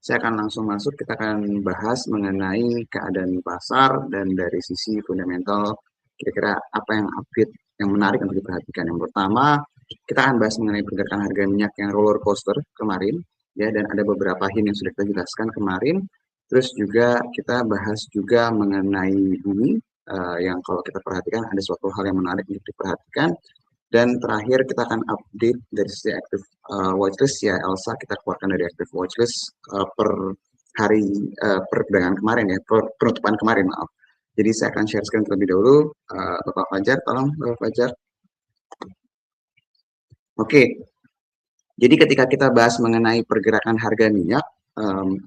saya akan langsung masuk, kita akan bahas mengenai keadaan pasar dan dari sisi fundamental, kira-kira apa yang update yang menarik untuk diperhatikan. Yang pertama, kita akan bahas mengenai pergerakan harga minyak yang roller coaster kemarin, ya, dan ada beberapa hint yang sudah kita jelaskan kemarin. Terus juga kita bahas juga mengenai bumi, yang kalau kita perhatikan ada suatu hal yang menarik untuk diperhatikan. Dan terakhir kita akan update dari sisi active watchlist, ya Elsa, kita keluarkan dari active watchlist per hari perdagangan kemarin, ya, penutupan kemarin, maaf. Jadi saya akan share screen terlebih dahulu. Bapak Fajar, tolong Bapak Fajar. Oke, jadi ketika kita bahas mengenai pergerakan harga minyak,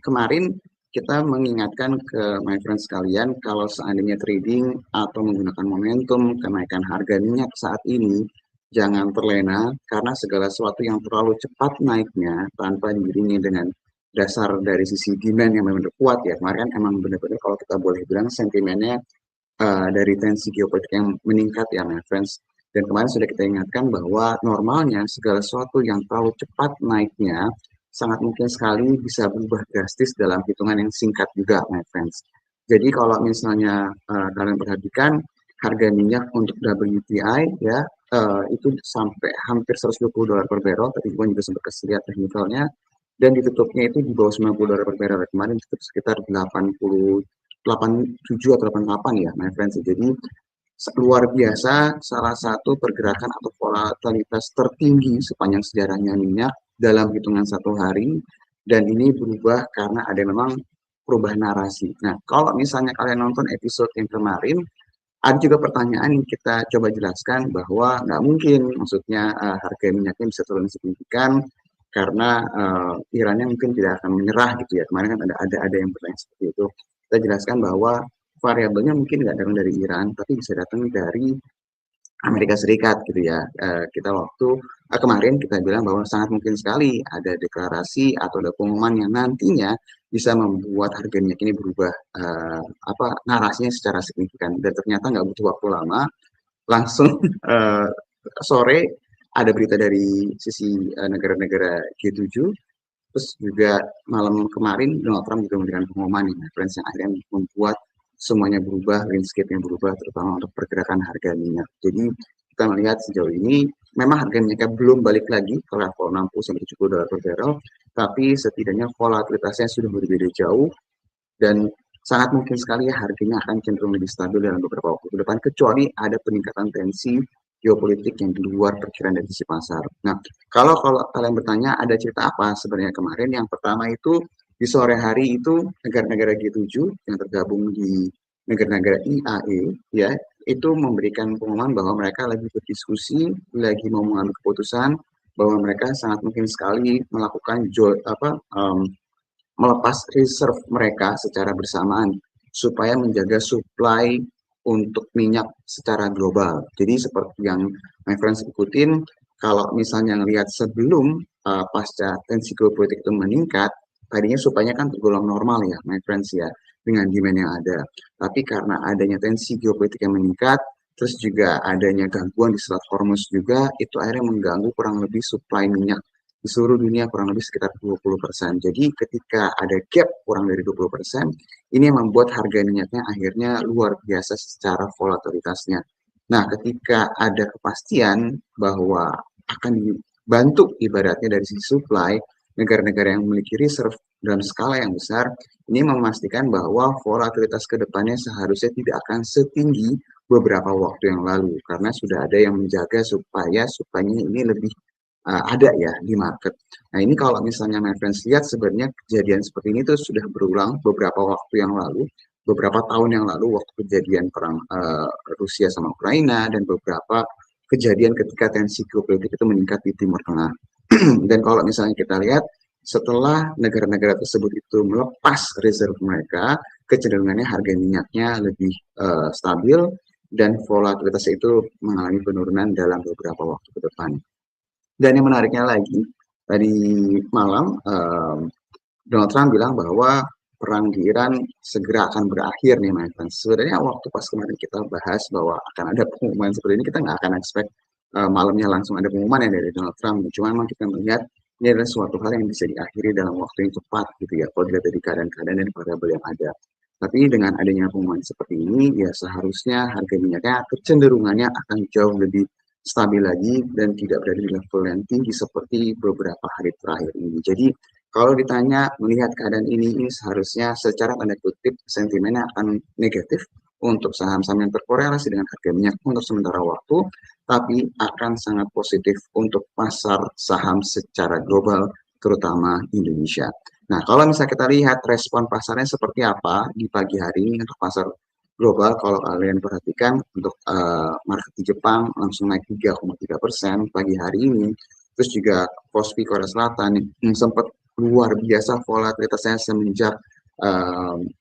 kemarin kita mengingatkan ke my friends sekalian, kalau seandainya trading atau menggunakan momentum kenaikan harga minyak saat ini, jangan terlena karena segala sesuatu yang terlalu cepat naiknya tanpa diiringi dengan dasar dari sisi demand yang memang kuat, ya. Kemarin kan emang benar-benar kalau kita boleh bilang sentimennya dari tensi geopolitik yang meningkat, ya my friends. Dan kemarin sudah kita ingatkan bahwa normalnya segala sesuatu yang terlalu cepat naiknya sangat mungkin sekali bisa berubah drastis dalam hitungan yang singkat juga, my friends. Jadi kalau misalnya kalian perhatikan harga minyak untuk WTI, ya, itu sampai hampir $120 per barrel, tadi gue juga sempat kasih lihat teknikalnya, dan ditutupnya itu di bawah $90 per barrel. Kemarin tutup sekitar 87 atau 88, ya my friends. Jadi luar biasa, salah satu pergerakan atau volatilitas tertinggi sepanjang sejarahnya minyak dalam hitungan satu hari, dan ini berubah karena ada memang perubahan narasi. Nah, kalau misalnya kalian nonton episode yang kemarin, ada juga pertanyaan yang kita coba jelaskan bahwa nggak mungkin, maksudnya harga minyaknya bisa turun signifikan karena Irannya mungkin tidak akan menyerah gitu, ya. Kemarin kan ada yang bertanya seperti itu. Kita jelaskan bahwa variabelnya mungkin nggak datang dari Iran, tapi bisa datang dari Amerika Serikat gitu, ya. Kita waktu kemarin kita bilang bahwa sangat mungkin sekali ada deklarasi atau ada pengumuman yang nantinya bisa membuat harga minyak ini berubah narasinya secara signifikan, dan ternyata nggak butuh waktu lama, langsung sore ada berita dari sisi negara-negara G7. Terus juga malam kemarin Donald Trump juga memberikan pengumuman yang akhirnya membuat semuanya berubah, landscape yang berubah, terutama untuk pergerakan harga minyak. Jadi kita melihat sejauh ini memang harga minyaknya belum balik lagi ke level 60-70 dolar per barrel, tapi setidaknya volatilitasnya sudah berbeda jauh, dan sangat mungkin sekali ya harganya akan cenderung lebih stabil dalam beberapa waktu ke depan, kecuali ada peningkatan tensi geopolitik yang di luar perkiraan dari sisi pasar. Nah, kalau kalian bertanya ada cerita apa sebenarnya kemarin, yang pertama itu di sore hari itu negara-negara G7 yang tergabung di negara-negara IAE, ya, itu memberikan pengumuman bahwa mereka lagi berdiskusi, lagi mau mengambil keputusan bahwa mereka sangat mungkin sekali melakukan melepas reserve mereka secara bersamaan supaya menjaga supply untuk minyak secara global. Jadi seperti yang my friends ikutin, kalau misalnya ngelihat sebelum pasca tensi geopolitik itu meningkat, tadinya supply-nya kan tergolong normal, ya my friends, ya, dengan demand yang ada. Tapi karena adanya tensi geopolitik yang meningkat, terus juga adanya gangguan di Selat Hormuz juga, itu akhirnya mengganggu kurang lebih supply minyak di seluruh dunia kurang lebih sekitar 20%. Jadi ketika ada gap kurang dari 20%, ini yang membuat harga minyaknya akhirnya luar biasa secara volatilitasnya. Nah, ketika ada kepastian bahwa akan dibantu ibaratnya dari sisi supply, negara-negara yang memiliki reserve dalam skala yang besar, ini memastikan bahwa volatilitas ke depannya seharusnya tidak akan setinggi beberapa waktu yang lalu, karena sudah ada yang menjaga supaya supply-nya ini lebih ada, ya, di market. Nah, ini kalau misalnya my friends lihat, sebenarnya kejadian seperti ini tuh sudah berulang beberapa waktu yang lalu, beberapa tahun yang lalu waktu kejadian perang Rusia sama Ukraina, dan beberapa kejadian ketika tensi geopolitik itu meningkat di Timur Tengah. Dan kalau misalnya kita lihat, setelah negara-negara tersebut itu melepas reserve mereka, kecenderungannya harga minyaknya lebih stabil, dan volatilitas itu mengalami penurunan dalam beberapa waktu ke depan. Dan yang menariknya lagi, tadi malam Donald Trump bilang bahwa perang di Iran segera akan berakhir nih, my friends. Sebenarnya waktu pas kemarin kita bahas bahwa akan ada pengumuman seperti ini, kita nggak akan expect malamnya langsung ada pengumuman yang dari Donald Trump. Cuma memang kita melihat ini adalah suatu hal yang bisa diakhiri dalam waktu yang cepat gitu ya, kalau dilihat dari keadaan-keadaan dan variabel yang ada. Tapi dengan adanya pengumuman seperti ini, ya seharusnya harga minyaknya kecenderungannya akan jauh lebih stabil lagi dan tidak berada di level yang tinggi seperti beberapa hari terakhir ini. Jadi kalau ditanya melihat keadaan ini seharusnya secara tanda kutip sentimennya akan negatif untuk saham-saham yang terkorelasi dengan harga minyak untuk sementara waktu, tapi akan sangat positif untuk pasar saham secara global, terutama Indonesia. Nah, kalau misalnya kita lihat respon pasarnya seperti apa di pagi hari ini untuk pasar global, kalau kalian perhatikan untuk market di Jepang langsung naik 3,3% pagi hari ini. Terus juga Kospi Korea Selatan yang sempat luar biasa volatilitasnya semenjak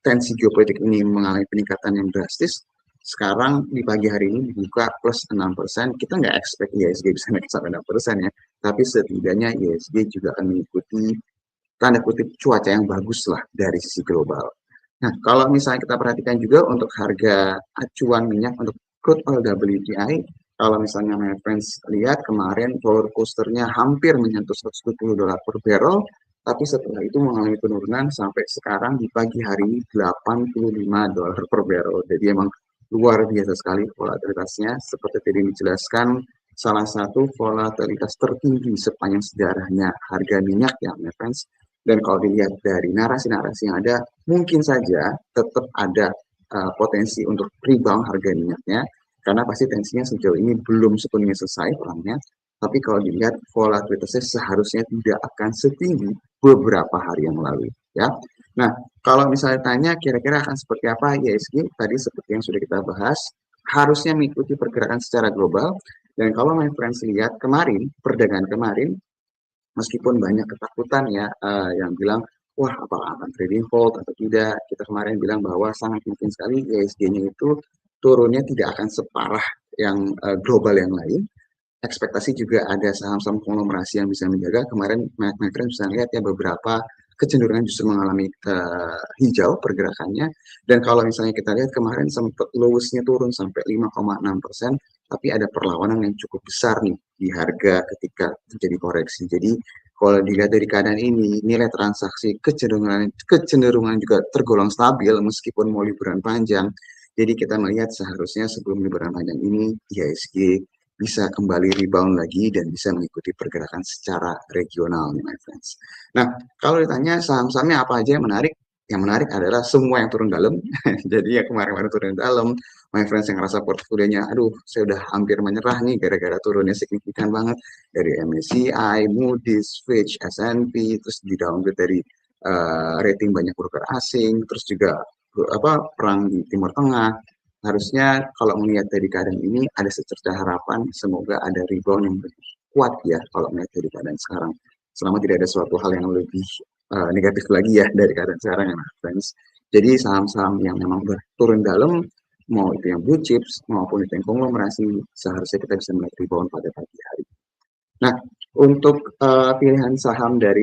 tensi geopolitik ini mengalami peningkatan yang drastis. Sekarang di pagi hari ini dibuka plus 6%. Kita nggak expect IHSG bisa naik sampai 6% ya, tapi setidaknya IHSG juga akan mengikuti tanda kutip cuaca yang bagus lah dari sisi global. Nah, kalau misalnya kita perhatikan juga untuk harga acuan minyak untuk crude oil WTI, kalau misalnya my friends lihat kemarin roller coasternya hampir menyentuh $120 per barrel, tapi setelah itu mengalami penurunan sampai sekarang di pagi hari ini $85 per barrel. Jadi emang luar biasa sekali volatilitasnya. Seperti tadi dijelaskan, salah satu volatilitas tertinggi sepanjang sejarahnya harga minyak ya, my friends. Dan kalau dilihat dari narasi-narasi yang ada, mungkin saja tetap ada potensi untuk rebound harga minyaknya, karena pasti tensinya sejauh ini belum sepenuhnya selesai perangnya. Tapi kalau dilihat volatilitasnya seharusnya tidak akan setinggi beberapa hari yang lalu, ya. Nah, kalau misalnya tanya kira-kira akan seperti apa IHSG, tadi seperti yang sudah kita bahas, harusnya mengikuti pergerakan secara global. Dan kalau my friends lihat kemarin, perdagangan kemarin, meskipun banyak ketakutan ya yang bilang, wah apakah akan trading hold atau tidak, kita kemarin bilang bahwa sangat mungkin sekali IHSG-nya itu turunnya tidak akan separah yang global yang lain. Ekspektasi juga ada saham-saham konglomerasi yang bisa menjaga. Kemarin mereka bisa lihat ya beberapa kecenderungan justru mengalami hijau pergerakannya. Dan kalau misalnya kita lihat kemarin sempat lowest-nya turun sampai 5,6%, tapi ada perlawanan yang cukup besar nih di harga ketika terjadi koreksi. Jadi kalau dilihat dari keadaan ini, nilai transaksi kecenderungan juga tergolong stabil meskipun mau liburan panjang. Jadi kita melihat seharusnya sebelum liburan panjang ini IHSG bisa kembali rebound lagi dan bisa mengikuti pergerakan secara regional nih my friends. Nah, kalau ditanya saham-sahamnya apa aja yang menarik adalah semua yang turun dalam. Jadi ya kemarin-kemarin turun dalam, my friends yang ngerasa portfolionya, aduh saya udah hampir menyerah nih gara-gara turunnya signifikan banget dari MSCI, Moody's, Fitch, S&P, terus di downgrade dari rating banyak broker asing, terus juga perang di Timur Tengah. Harusnya kalau melihat dari keadaan ini ada secerca harapan, semoga ada rebound yang lebih kuat ya kalau melihat dari keadaan sekarang. Selama tidak ada suatu hal yang lebih negatif lagi ya dari keadaan sekarang ya, friends. Jadi saham-saham yang memang udah turun dalam, mau itu yang blue chips maupun itu yang konglomerasi, seharusnya kita bisa melihat rebound pada pagi hari. Nah, untuk pilihan saham dari